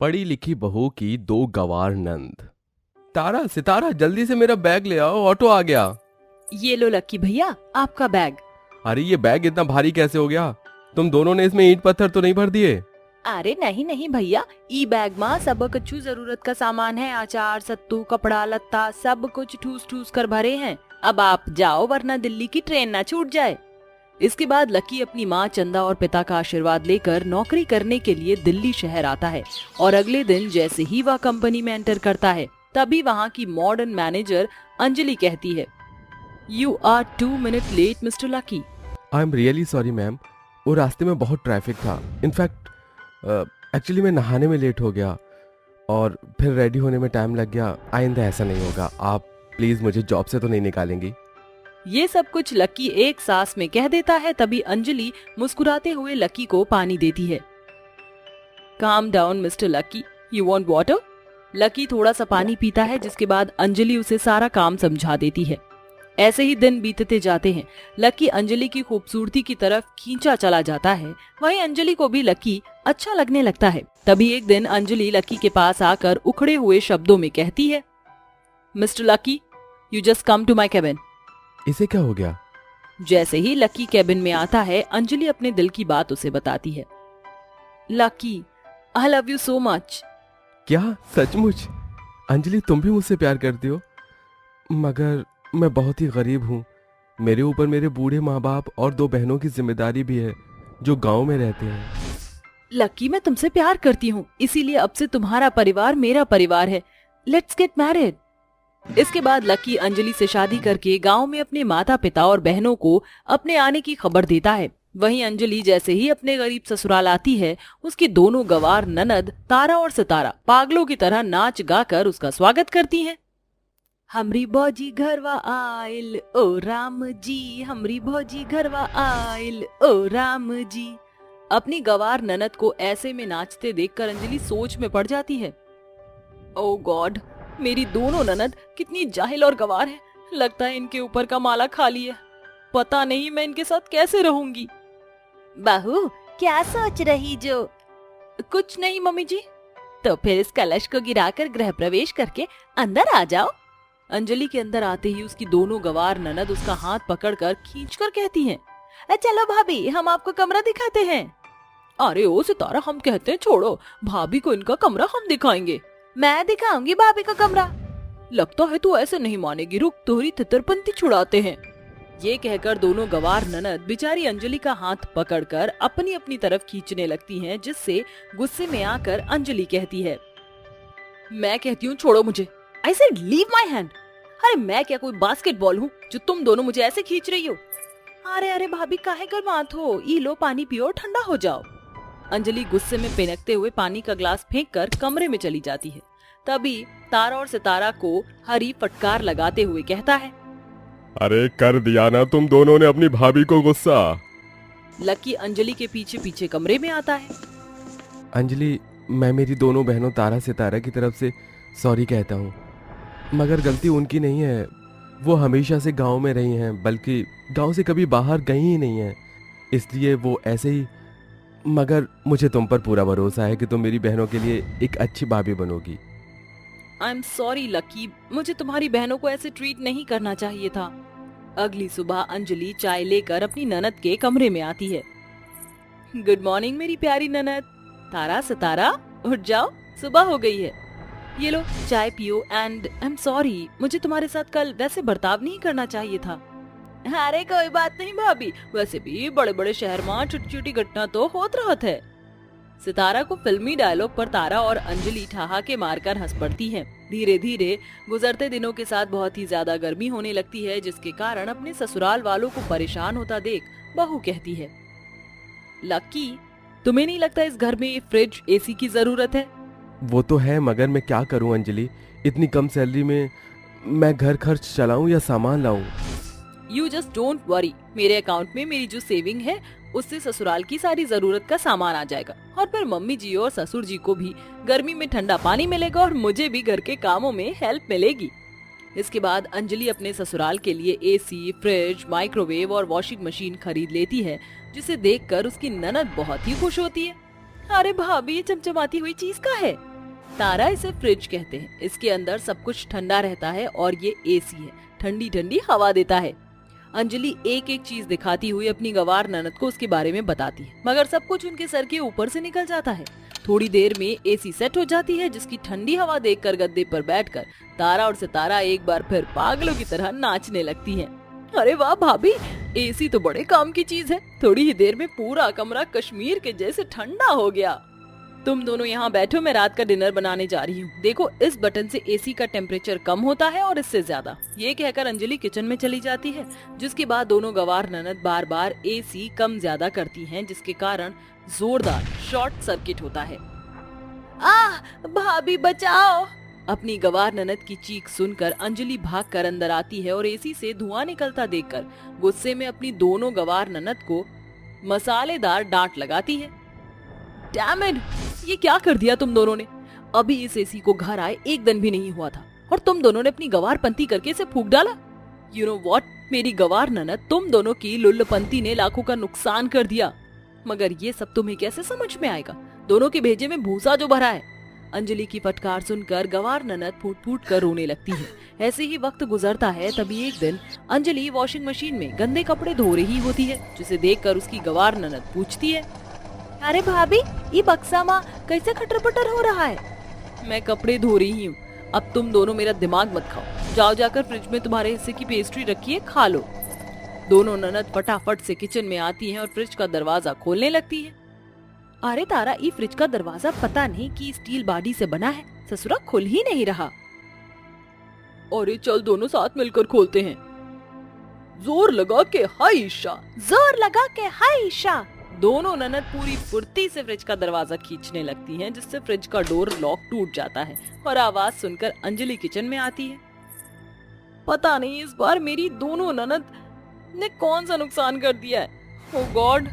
पढ़ी लिखी बहू की दो गवार नंद। तारा सितारा जल्दी से मेरा बैग ले आओ, ऑटो आ गया। ये लो लक्की भैया आपका बैग। अरे ये बैग इतना भारी कैसे हो गया? तुम दोनों ने इसमें ईंट पत्थर तो नहीं भर दिए? अरे नहीं नहीं भैया, ई बैग माँ सब कछु जरूरत का सामान है। अचार सत्तू कपड़ा लत्ता सब कुछ ठूस ठूस कर भरे हैं। अब आप जाओ वरना दिल्ली की ट्रेन ना छूट जाए। इसके बाद लक्की अपनी माँ चंदा और पिता का आशीर्वाद लेकर नौकरी करने के लिए दिल्ली शहर आता है। और अगले दिन जैसे ही वह कंपनी में एंटर करता है तभी वहाँ की मॉडर्न मैनेजर अंजलि कहती है, you are 2 minute late mister Lucky. I am really sorry ma'am, वो रास्ते में बहुत ट्रैफिक था। इनफैक्ट एक्चुअली मैं नहाने में लेट हो गया और फिर रेडी होने में टाइम लग गया। आइंदा ऐसा नहीं होगा। आप प्लीज मुझे जॉब से तो नहीं निकालेंगी? ये सब कुछ लक्की एक सांस में कह देता है। तभी अंजलि मुस्कुराते हुए लक्की को पानी देती है। Calm down mister Lucky, you want water? Lucky थोड़ा सा पानी पीता है, जिसके बाद अंजलि उसे सारा काम समझा देती है। ऐसे ही दिन बीतते जाते हैं। लक्की अंजलि की खूबसूरती की तरफ खींचा चला जाता है। वहीं अंजलि को भी लक्की अच्छा लगने लगता है। तभी एक दिन अंजलि लक्की के पास आकर उखड़े हुए शब्दों में कहती है, mister Lucky, you just come to my cabin. इसे क्या हो गया? जैसे ही लक्की केबिन में आता है अंजलि अपने दिल की बात उसे बताती है। Lucky, I love you so much. क्या सचमुच? अंजलि तुम भी मुझसे प्यार करती हो? मगर मैं बहुत ही गरीब हूँ। मेरे ऊपर मेरे बूढ़े माँ बाप और 2 बहनों की जिम्मेदारी भी है जो गांव में रहते हैं। लक्की, मैं तुमसे प्यार करती हूँ, इसीलिए अब से तुम्हारा परिवार मेरा परिवार है। Let's get married. इसके बाद लक्की अंजलि से शादी करके गांव में अपने माता पिता और बहनों को अपने आने की खबर देता है। वहीं अंजलि जैसे ही अपने गरीब ससुराल आती है, उसकी दोनों गवार ननद तारा और सितारा पागलों की तरह नाच गाकर उसका स्वागत करती हैं। हमरी भौजी घरवा आइल ओ राम जी, हमरी भौजी घरवा आइल ओ राम जी। अपनी गवार ननद को ऐसे में नाचते देखकर अंजलि सोच में पड़ जाती है। ओ गॉड, मेरी दोनों ननद कितनी जाहिल और गवार है। लगता है इनके ऊपर का माला खाली है। पता नहीं मैं इनके साथ कैसे रहूंगी। बहू, क्या सोच रही जो? कुछ नहीं मम्मी जी। तो फिर इस कलश को गिराकर गृह प्रवेश करके अंदर आ जाओ। अंजलि के अंदर आते ही उसकी दोनों गवार ननद उसका हाथ पकड़कर खींचकर कहती हैं, चलो भाभी, हम आपको कमरा दिखाते हैं। अरे ओ सितारा, हम कहते हैं छोड़ो, भाभी को इनका कमरा हम दिखाएंगे। मैं दिखाऊंगी भाभी का कमरा। लगता है तू ऐसे नहीं मानेगी, रुक तोहरी तितरपंती छुड़ाते हैं। ये कहकर दोनों गवार ननद बेचारी अंजलि का हाथ पकड़कर अपनी अपनी तरफ खींचने लगती हैं, जिससे गुस्से में आकर अंजलि कहती है, मैं कहती हूँ छोड़ो मुझे। I said leave my hand। अरे मैं क्या कोई बास्केटबॉल हूँ जो तुम दोनों मुझे ऐसे खींच रही हो? अरे अरे भाभी, काहे गरमात हो? ये लो पानी पियो, ठंडा हो जाओ। अंजलि गुस्से में पिनकते हुए पानी का ग्लास फेंककर कमरे में चली जाती है। तभी तारा और सितारा को हरी फटकार लगाते हुए कहता है, अरे कर दिया ना तुम दोनों ने अपनी भाभी को गुस्सा। लक्की अंजलि के पीछे पीछे कमरे में आता है। अंजलि, मैं मेरी दोनों बहनों तारा सितारा की तरफ से सॉरी कहता हूँ, मगर गलती उनकी नहीं है। वो हमेशा से गांव में रही हैं, बल्कि गांव से कभी बाहर गई ही नहीं है, इसलिए वो ऐसे ही। मगर मुझे तुम पर पूरा भरोसा है कि तुम मेरी बहनों के लिए एक अच्छी भाभी बनोगी। आई एम सॉरी लक्की, मुझे तुम्हारी बहनों को ऐसे ट्रीट नहीं करना चाहिए था। अगली सुबह अंजलि चाय लेकर अपनी ननद के कमरे में आती है। गुड मॉर्निंग मेरी प्यारी ननद। तारा सितारा, उठ जाओ, सुबह हो गई है। ये लो चाय पियो। एंड आई एम सॉरी, मुझे तुम्हारे साथ कल वैसे बर्ताव नहीं करना चाहिए था। अरे कोई बात नहीं भाभी, वैसे भी बड़े बड़े शहर में छोटी छोटी घटना तो होत रहत है। सितारा को फिल्मी डायलॉग पर तारा और अंजलि ठहाके मारकर हंस पड़ती हैं। धीरे धीरे गुजरते दिनों के साथ बहुत ही ज्यादा गर्मी होने लगती है, जिसके कारण अपने ससुराल वालों को परेशान होता देख बहू कहती है, लक्की, तुम्हें नहीं लगता इस घर में फ्रिज एसी की जरूरत है? वो तो है, मगर मैं क्या करूं अंजलि, इतनी कम सैलरी में मैं घर खर्च चलाऊं या सामान लाऊं? यू जस्ट डोंट वरी, मेरे अकाउंट में मेरी जो सेविंग है उससे ससुराल की सारी जरूरत का सामान आ जाएगा। और फिर मम्मी जी और ससुर जी को भी गर्मी में ठंडा पानी मिलेगा और मुझे भी घर के कामों में हेल्प मिलेगी। इसके बाद अंजलि अपने ससुराल के लिए एसी, फ्रिज, माइक्रोवेव और वॉशिंग मशीन खरीद लेती है, जिसे देखकर उसकी ननद बहुत ही खुश होती है। अरे भाभी, ये चमचमाती हुई चीज का है? तारा इसे फ्रिज कहते हैं। इसके अंदर सब कुछ ठंडा रहता है और ये एसी है, ठंडी ठंडी हवा देता है। अंजलि एक एक चीज दिखाती हुई अपनी गवार ननद को उसके बारे में बताती है, मगर सब कुछ उनके सर के ऊपर से निकल जाता है। थोड़ी देर में एसी सेट हो जाती है, जिसकी ठंडी हवा देखकर गद्दे पर बैठकर तारा और सितारा एक बार फिर पागलों की तरह नाचने लगती हैं। अरे वाह भाभी, एसी तो बड़े काम की चीज है। थोड़ी ही देर में पूरा कमरा कश्मीर के जैसे ठंडा हो गया। तुम दोनों यहाँ बैठो, मैं रात का डिनर बनाने जा रही हूँ। देखो, इस बटन से एसी का टेम्परेचर कम होता है और इससे ज्यादा। ये कहकर अंजलि किचन में चली जाती है, जिसके बाद दोनों गवार ननद बार बार एसी कम ज्यादा करती हैं, जिसके कारण जोरदार शॉर्ट सर्किट होता है। भाभी बचाओ! अपनी गवार ननद की चीख सुनकर अंजलि भागकर अंदर आती है और एसी से धुआं निकलता देखकर गुस्से में अपनी दोनों गवार ननद को मसालेदार डांट लगाती है। Damn it! ये क्या कर दिया तुम दोनों ने? अभी इस एसी को घर आए एक दिन भी नहीं हुआ था और तुम दोनों ने अपनी गवारपंती करके इसे फूंक डाला। यू नो व्हाट, मेरी गवार ननद, तुम दोनों की लुल्लपंती ने लाखों का नुकसान कर दिया। मगर ये सब तुम्हें कैसे समझ में आएगा? दोनों के भेजे में भूसा जो भरा है। अंजलि की फटकार सुनकर गवार ननद फूट फूट कर रोने लगती है। ऐसे ही वक्त गुजरता है। तभी एक दिन अंजलि वॉशिंग मशीन में गंदे कपड़े धो रही होती है, जिसे देखकर उसकी गवार ननद पूछती है, अरे भाभी, ये बक्सा माँ कैसे खटर पटर हो रहा है? मैं कपड़े धो रही हूँ। अब तुम दोनों मेरा दिमाग मत खाओ। जाओ जाकर फ्रिज में तुम्हारे हिस्से की पेस्ट्री रखी है, खा लो। दोनों ननद फटाफट से किचन में आती हैं और फ्रिज का दरवाजा खोलने लगती है। अरे तारा, ये फ्रिज का दरवाजा पता नहीं कि स्टील बॉडी से बना है, ससुरा खुल ही नहीं रहा। अरे चल, दोनों साथ मिलकर खोलते हैं। जोर लगा के हाय ईशा, जोर लगा के हाय ईशा। दोनों ननद पूरी फुर्ती से फ्रिज का दरवाजा खींचने लगती हैं, जिससे फ्रिज का डोर लॉक टूट जाता है और आवाज सुनकर अंजलि किचन में आती है। पता नहीं इस बार मेरी दोनों ननद ने कौन सा नुकसान कर दिया है। ओह गॉड,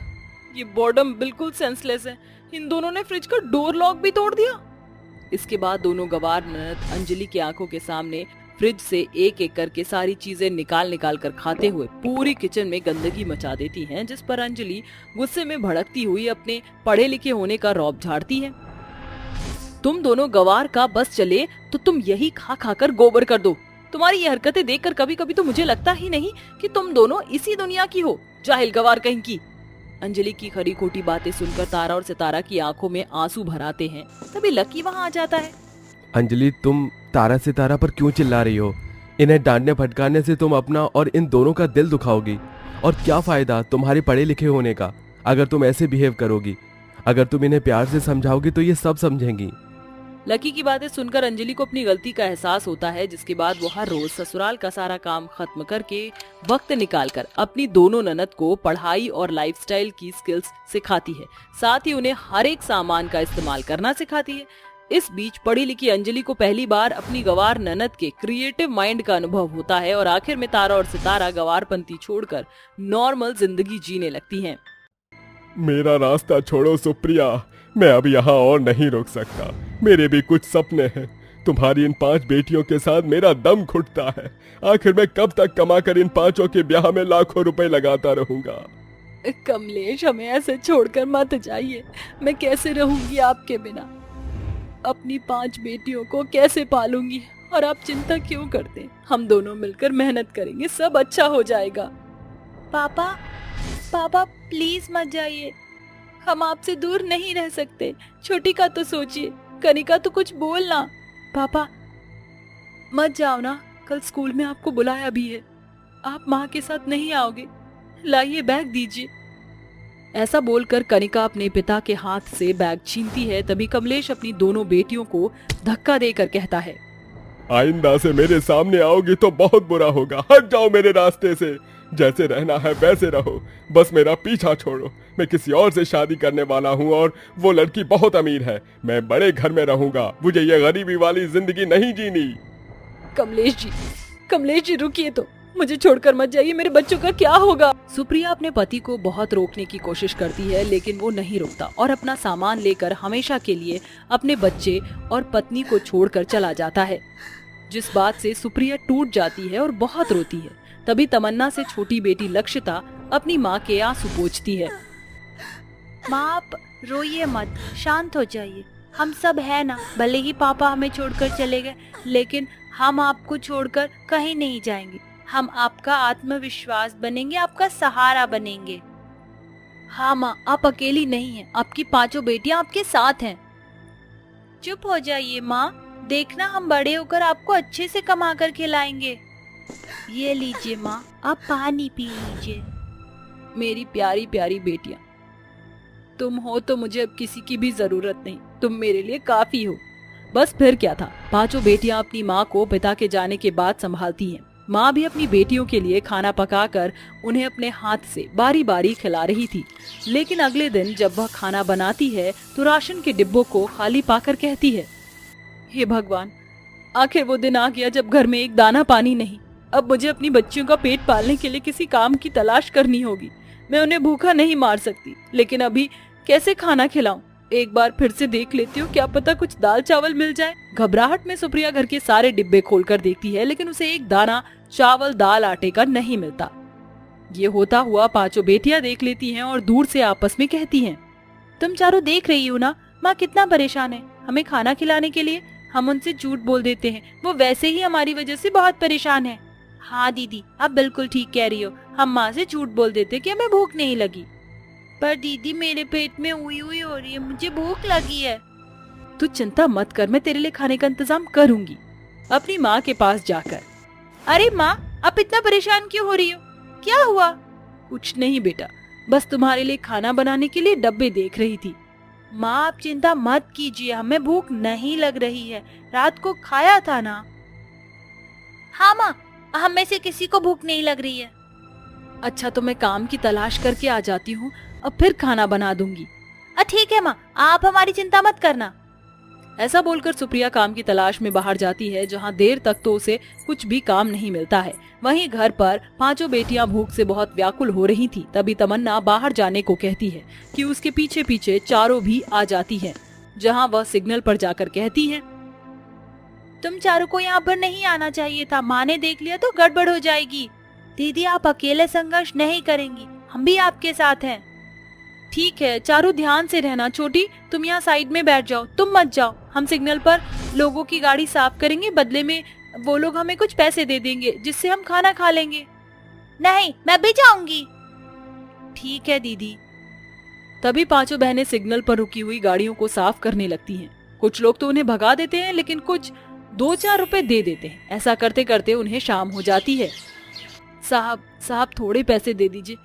ये बॉर्डम बिल्कुल सेंसलेस है। इन दोनों ने फ्रिज का डोर लॉक भी तोड़ दिया। इसके बाद दोनों गवार ननद अंजलि की आंखों के सामने फ्रिज से एक एक करके सारी चीजें निकाल निकाल कर खाते हुए पूरी किचन में गंदगी मचा देती हैं, जिस पर अंजलि गुस्से में भड़कती हुई अपने पढ़े लिखे होने का रौब झाड़ती है। तुम दोनों गवार का बस चले तो तुम यही खा खा कर गोबर कर दो। तुम्हारी ये हरकतें देखकर कभी कभी तो मुझे लगता ही नहीं कि तुम दोनों इसी दुनिया की हो, जाहिल गवार कहीं की। अंजलि की खरी खोटी बातें सुनकर तारा और सितारा की आंखों में आंसू भर आते हैं। तभी लकी वहाँ आ जाता है। अंजलि, तुम तारा सितारा पर क्यों चिल्ला रही हो? इन्हें डांटने फटकारने से तुम अपना और इन दोनों का दिल दुखाओगी। और क्या फायदा तुम्हारे पढ़े लिखे होने का अगर तुम ऐसे बिहेव करोगी। अगर तुम इन्हें प्यार से समझाओगी तो ये सब समझेंगी। लकी की बातें सुनकर अंजलि को अपनी गलती का एहसास होता है, जिसके बाद वो हर रोज ससुराल का सारा काम खत्म करके वक्त निकालकर अपनी दोनों ननद को पढ़ाई और लाइफस्टाइल की स्किल्स सिखाती है। साथ ही उन्हें हर एक सामान का इस्तेमाल करना सिखाती है। इस बीच पढ़ी लिखी अंजलि को पहली बार अपनी गवार ननद के क्रिएटिव माइंड का अनुभव होता है और आखिर में तारा और सितारा गवारपंती छोड़कर नॉर्मल जिंदगी जीने लगती हैं। मेरा रास्ता छोड़ो सुप्रिया, मैं अब यहाँ और नहीं रुक सकता। मेरे भी कुछ सपने हैं। तुम्हारी इन 5 बेटियों के साथ मेरा दम घुटता है। आखिर मैं कब तक कमाकर इन 5 के ब्याह में लाखों रुपए लगाता रहूंगा। कमलेश, हमें ऐसे छोड़कर मत जाइए। मैं कैसे रहूंगी आपके बिना? अपनी 5 बेटियों को कैसे पालूंगी? और आप चिंता क्यों करते हैं? हम दोनों मिलकर मेहनत करेंगे, सब अच्छा हो जाएगा। पापा, पापा प्लीज मत जाइए। हम आपसे दूर नहीं रह सकते। छोटी का तो सोचिए, कनिका तो कुछ बोलना। पापा मत जाओ ना, कल स्कूल में आपको बुलाया भी है। आप माँ के साथ नहीं आओगे? लाइए बैग दीजिए। ऐसा बोलकर कनिका अपने पिता के हाथ से बैग छीनती है। तभी कमलेश अपनी दोनों बेटियों को धक्का देकर कहता है, आइंदा से मेरे सामने आओगी तो बहुत बुरा होगा। हट जाओ मेरे रास्ते से। जैसे रहना है वैसे रहो, बस मेरा पीछा छोड़ो। मैं किसी और से शादी करने वाला हूँ और वो लड़की बहुत अमीर है। मैं बड़े घर में रहूंगा, मुझे ये गरीबी वाली जिंदगी नहीं जीनी। कमलेश जी रुकिए तो, मुझे छोड़कर मत जाइए। मेरे बच्चों का क्या होगा? सुप्रिया अपने पति को बहुत रोकने की कोशिश करती है, लेकिन वो नहीं रुकता और अपना सामान लेकर हमेशा के लिए अपने बच्चे और पत्नी को छोड़कर चला जाता है, जिस बात से सुप्रिया टूट जाती है और बहुत रोती है। तभी तमन्ना से छोटी बेटी लक्षिता अपनी माँ के आंसू पोंछती है। माँ, आप रोइए मत, शांत हो जाइए। हम सब है ना, भले ही पापा हमें छोड़कर चले गए, लेकिन हम आपको छोड़कर कहीं नहीं जाएंगे। हम आपका आत्मविश्वास बनेंगे, आपका सहारा बनेंगे। हाँ माँ, आप अकेली नहीं हैं, आपकी 5 बेटियां आपके साथ हैं। चुप हो जाइए माँ, देखना हम बड़े होकर आपको अच्छे से कमा कर खिलाएंगे। ये लीजिए माँ, आप पानी पी लीजिए। मेरी प्यारी प्यारी बेटियां, तुम हो तो मुझे अब किसी की भी जरूरत नहीं, तुम मेरे लिए काफी हो। बस फिर क्या था, 5 बेटियां अपनी माँ को पिता के जाने के बाद संभालती हैं। माँ भी अपनी बेटियों के लिए खाना पकाकर उन्हें अपने हाथ से बारी बारी खिला रही थी। लेकिन अगले दिन जब वह खाना बनाती है तो राशन के डिब्बों को खाली पाकर कहती है, हे भगवान, आखिर वो दिन आ गया जब घर में एक दाना पानी नहीं। अब मुझे अपनी बच्चियों का पेट पालने के लिए किसी काम की तलाश करनी होगी। मैं उन्हें भूखा नहीं मार सकती, लेकिन अभी कैसे खाना खिलाऊं? एक बार फिर से देख लेती हूँ, क्या पता कुछ दाल चावल मिल जाए। घबराहट में सुप्रिया घर के सारे डिब्बे खोलकर देखती है, लेकिन उसे एक दाना चावल दाल आटे का नहीं मिलता। ये होता हुआ 5 बेटियां देख लेती हैं और दूर से आपस में कहती हैं, तुम चारों देख रही हो ना, माँ कितना परेशान है हमें खाना खिलाने के लिए। हम उनसे झूठ बोल देते हैं, वो वैसे ही हमारी वजह से बहुत परेशान है। हाँ दीदी, आप बिल्कुल ठीक कह रही हो, हम माँ से झूठ बोल देते कि हमें भूख नहीं लगी। पर दीदी, मेरे पेट में उई उई हो रही है, मुझे भूख लगी है। तू चिंता मत कर, मैं तेरे लिए खाने का इंतजाम करूंगी। अपनी माँ के पास जाकर, अरे माँ, आप इतना परेशान क्यों हो रही हो? क्या हुआ? कुछ नहीं बेटा, बस तुम्हारे लिए खाना बनाने के लिए डब्बे देख रही थी। माँ आप चिंता मत कीजिए, हमें भूख नहीं लग रही है, रात को खाया था ना। हाँ माँ, हम में से किसी को भूख नहीं लग रही है। अच्छा, तो मैं काम की तलाश करके आ जाती हूँ, अब फिर खाना बना दूंगी। ठीक है माँ, आप हमारी चिंता मत करना। ऐसा बोलकर सुप्रिया काम की तलाश में बाहर जाती है, जहाँ देर तक तो उसे कुछ भी काम नहीं मिलता है। वहीं घर पर 5 बेटियां भूख से बहुत व्याकुल हो रही थी। तभी तमन्ना बाहर जाने को कहती है कि उसके पीछे पीछे चारों भी आ जाती हैं, जहाँ वह सिग्नल पर जाकर कहती है, तुम चारों को यहाँ पर नहीं आना चाहिए था, माँ ने देख लिया तो गड़बड़ हो जाएगी। दीदी, आप अकेले संघर्ष नहीं करेंगी, हम भी आपके साथ हैं। ठीक है, चारों ध्यान से रहना। छोटी, तुम यहाँ साइड में बैठ जाओ, तुम मत जाओ। हम सिग्नल पर लोगों की गाड़ी साफ करेंगे, बदले में वो लोग हमें कुछ पैसे दे देंगे, जिससे हम खाना खा लेंगे। नहीं, मैं भी जाऊंगी। ठीक है दीदी। तभी 5 बहनें सिग्नल पर रुकी हुई गाड़ियों को साफ करने लगती हैं। कुछ लोग तो उन्हें भगा देते हैं, लेकिन कुछ 2-4 रुपए दे देते हैं। ऐसा करते करते उन्हें शाम हो जाती है। साहब थोड़े पैसे दे दीजिए,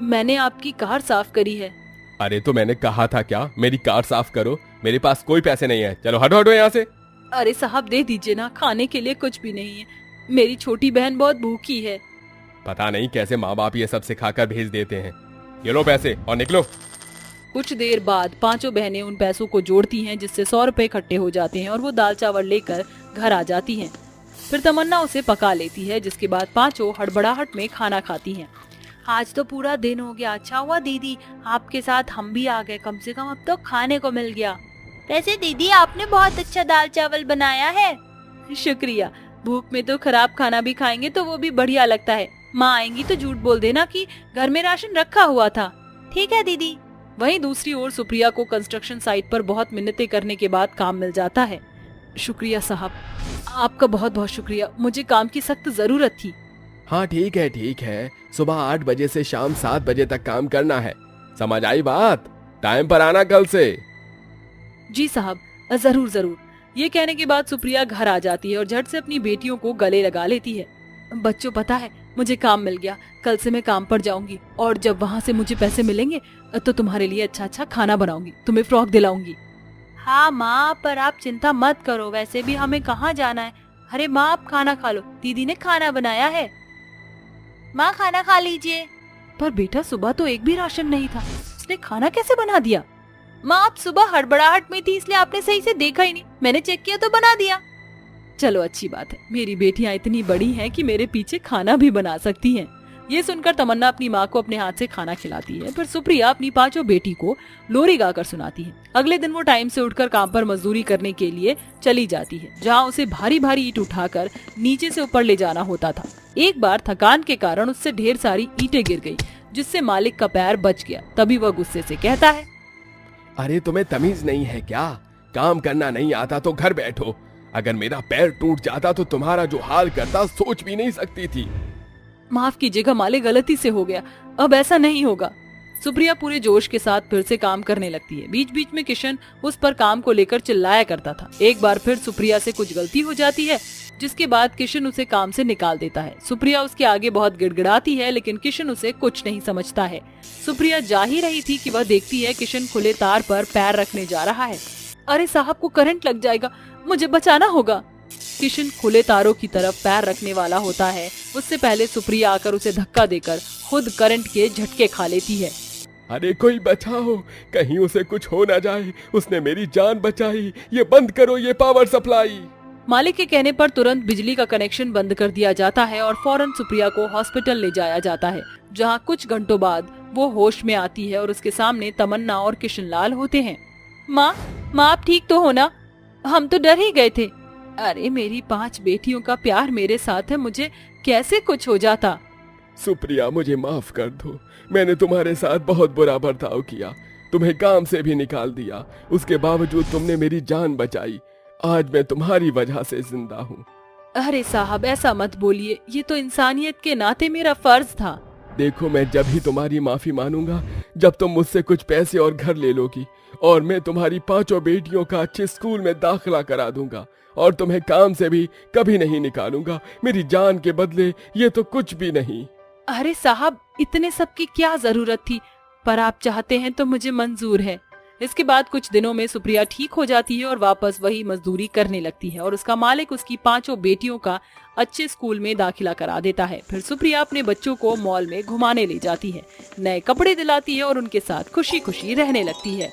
मैंने आपकी कार साफ करी है। अरे तो मैंने कहा था क्या, मेरी कार साफ करो। मेरे पास कोई पैसे नहीं है, चलो हटो हटो यहाँ से। अरे साहब दे दीजिए ना, खाने के लिए कुछ भी नहीं है, मेरी छोटी बहन बहुत भूखी है। पता नहीं कैसे माँ बाप ये सब सिखाकर भेज देते हैं। ये लो पैसे और निकलो। कुछ देर बाद 5 बहनें उन पैसों को जोड़ती हैं, जिससे 100 रुपए इकट्ठे हो जाते हैं और वो दाल चावल लेकर घर आ जाती हैं। फिर तमन्ना उसे पका लेती है, जिसके बाद 5 हड़बड़ाहट में खाना खाती हैं। आज तो पूरा दिन हो गया, अच्छा हुआ दीदी आपके साथ हम भी आ गए, कम से कम अब तो खाने को मिल गया। वैसे दीदी, आपने बहुत अच्छा दाल चावल बनाया है। शुक्रिया। भूख में तो खराब खाना भी खाएंगे तो वो भी बढ़िया लगता है। माँ आएंगी तो झूठ बोल देना कि घर में राशन रखा हुआ था। ठीक है दीदी। वहीं दूसरी ओर सुप्रिया को कंस्ट्रक्शन साइट पर बहुत मिन्नतें करने के बाद काम मिल जाता है। शुक्रिया साहब, आपका बहुत बहुत शुक्रिया, मुझे काम की सख्त जरूरत थी। हाँ ठीक है, सुबह 8 बजे से शाम 7 बजे तक काम करना है, समझ आई बात? टाइम पर आना कल से। जी साहब, जरूर। ये कहने के बाद सुप्रिया घर आ जाती है और झट से अपनी बेटियों को गले लगा लेती है। बच्चों, पता है मुझे काम मिल गया, कल से मैं काम पर जाऊंगी और जब वहाँ से मुझे पैसे मिलेंगे तो तुम्हारे लिए अच्छा खाना बनाऊंगी, तुम्हें फ्रॉक दिलाऊंगी। हाँ माँ, पर आप चिंता मत करो, वैसे भी हमें कहाँ जाना है। अरे माँ, आप खाना खा लो, दीदी ने खाना बनाया है। माँ खाना खा लीजिए। पर बेटा, सुबह तो एक भी राशन नहीं था, उसने खाना कैसे बना दिया? माँ, आप सुबह हड़बड़ाहट में थी, इसलिए आपने सही से देखा ही नहीं, मैंने चेक किया तो बना दिया। चलो अच्छी बात है, मेरी बेटियां इतनी बड़ी हैं कि मेरे पीछे खाना भी बना सकती हैं। ये सुनकर तमन्ना अपनी माँ को अपने हाथ से खाना खिलाती है। फिर सुप्रिया अपनी 5 बेटी को लोरी गाकर सुनाती है। अगले दिन वो टाइम से उठकर काम पर मजदूरी करने के लिए चली जाती है, जहाँ उसे भारी भारी ईंट उठाकर नीचे से ऊपर ले जाना होता था। एक बार थकान के कारण उससे ढेर सारी ईंटें गिर गई, जिससे मालिक का पैर बच गया। तभी वह गुस्से से कहता है, अरे तुम्हें तमीज नहीं है क्या? काम करना नहीं आता तो घर बैठो। अगर मेरा पैर टूट जाता तो तुम्हारा जो हाल करता सोच भी नहीं सकती थी। माफ कीजिएगा मालिक, गलती से हो गया, अब ऐसा नहीं होगा। सुप्रिया पूरे जोश के साथ फिर से काम करने लगती है। बीच बीच में किशन उस पर काम को लेकर चिल्लाया करता था। एक बार फिर सुप्रिया से कुछ गलती हो जाती है, जिसके बाद किशन उसे काम से निकाल देता है। सुप्रिया उसके आगे बहुत गिड़गिड़ाती है, लेकिन किशन उसे कुछ नहीं समझता है। सुप्रिया जा ही रही थी कि वह देखती है किशन खुले तार पर पैर रखने जा रहा है। अरे साहब को करंट लग जाएगा, मुझे बचाना होगा। किशन खुले तारों की तरफ पैर रखने वाला होता है, उससे पहले सुप्रिया आकर उसे धक्का देकर खुद करंट के झटके खा लेती है। अरे कोई बचाओ, कहीं उसे कुछ हो ना जाए, उसने मेरी जान बचाई, ये बंद करो ये पावर सप्लाई। मालिक के कहने पर तुरंत बिजली का कनेक्शन बंद कर दिया जाता है और फौरन सुप्रिया को हॉस्पिटल ले जाया जाता है, जहां कुछ घंटों बाद वो होश में आती है और उसके सामने तमन्ना और किशन लाल होते हैं। माँ आप ठीक तो हो ना? हम तो डर ही गए थे। अरे मेरी 5 बेटियों का प्यार मेरे साथ है, मुझे कैसे कुछ हो जाता। सुप्रिया मुझे माफ कर दो, मैंने तुम्हारे साथ बहुत बुरा बर्ताव किया, तुम्हें काम से भी निकाल दिया, उसके बावजूद तुमने मेरी जान बचाई। आज मैं तुम्हारी वजह से जिंदा हूँ। अरे साहब ऐसा मत बोलिए, ये तो इंसानियत के नाते मेरा फर्ज था। देखो मैं जब ही तुम्हारी माफी मानूंगा जब तुम मुझसे कुछ पैसे और घर ले लोगी, और मैं तुम्हारी 5 बेटियों का अच्छे स्कूल में दाखिला करा दूंगा और तुम्हें काम से भी कभी नहीं निकालूंगा। मेरी जान के बदले ये तो कुछ भी नहीं। अरे साहब इतने सब की क्या जरूरत थी, पर आप चाहते हैं तो मुझे मंजूर है। इसके बाद कुछ दिनों में सुप्रिया ठीक हो जाती है और वापस वही मजदूरी करने लगती है और उसका मालिक उसकी 5 बेटियों का अच्छे स्कूल में दाखिला करा देता है। फिर सुप्रिया अपने बच्चों को मॉल में घुमाने ले जाती है, नए कपड़े दिलाती है और उनके साथ खुशी खुशी रहने लगती है।